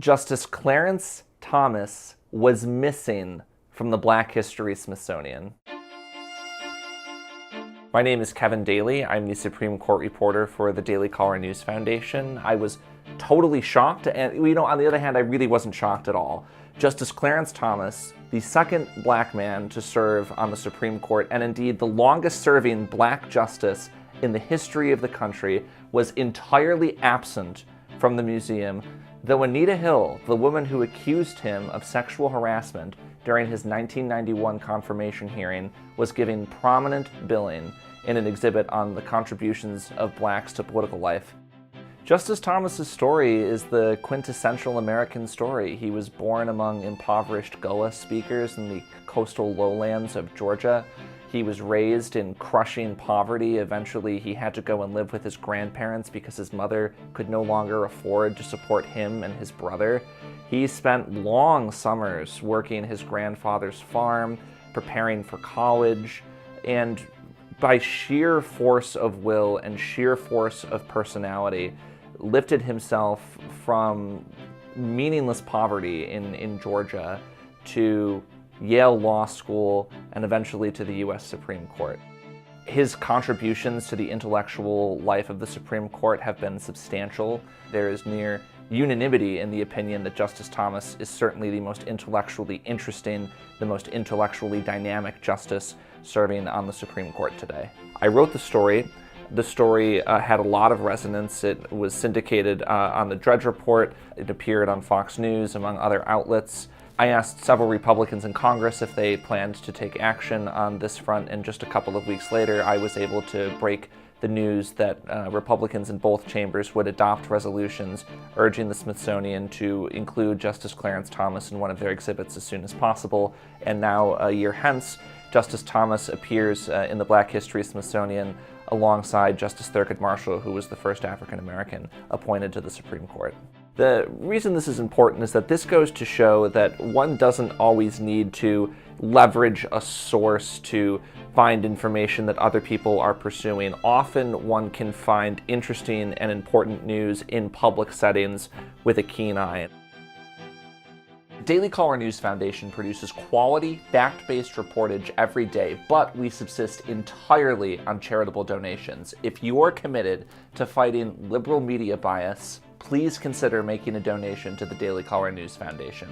Justice Clarence Thomas was missing from the Black History Smithsonian. My name is Kevin Daley. I'm the Supreme Court reporter for the Daily Caller News Foundation. I was totally shocked, and on the other hand, I really wasn't shocked at all. Justice Clarence Thomas, the second black man to serve on the Supreme Court, and indeed the longest-serving black justice in the history of the country, was entirely absent from the museum, though Anita Hill, the woman who accused him of sexual harassment during his 1991 confirmation hearing, was given prominent billing in an exhibit on the contributions of blacks to political life. Justice Thomas's story is the quintessential American story. He was born among impoverished Gullah speakers in the coastal lowlands of Georgia. He was raised in crushing poverty. Eventually, he had to go and live with his grandparents because his mother could no longer afford to support him and his brother. He spent long summers working his grandfather's farm, preparing for college, and by sheer force of will and sheer force of personality, lifted himself from meaningless poverty in Georgia to Yale Law School, and eventually to the U.S. Supreme Court. His contributions to the intellectual life of the Supreme Court have been substantial. There is near unanimity in the opinion that Justice Thomas is certainly the most intellectually interesting, the most intellectually dynamic justice serving on the Supreme Court today. I wrote the story. The story had a lot of resonance. It was syndicated on the Drudge Report. It appeared on Fox News, among other outlets. I asked several Republicans in Congress if they planned to take action on this front, and just a couple of weeks later, I was able to break the news that Republicans in both chambers would adopt resolutions urging the Smithsonian to include Justice Clarence Thomas in one of their exhibits as soon as possible. And now, a year hence, Justice Thomas appears in the Black History Smithsonian alongside Justice Thurgood Marshall, who was the first African American appointed to the Supreme Court. The reason this is important is that this goes to show that one doesn't always need to leverage a source to find information that other people are pursuing. Often one can find interesting and important news in public settings with a keen eye. Daily Caller News Foundation produces quality, fact-based reportage every day, but we subsist entirely on charitable donations. If you are committed to fighting liberal media bias, please consider making a donation to the Daily Caller News Foundation.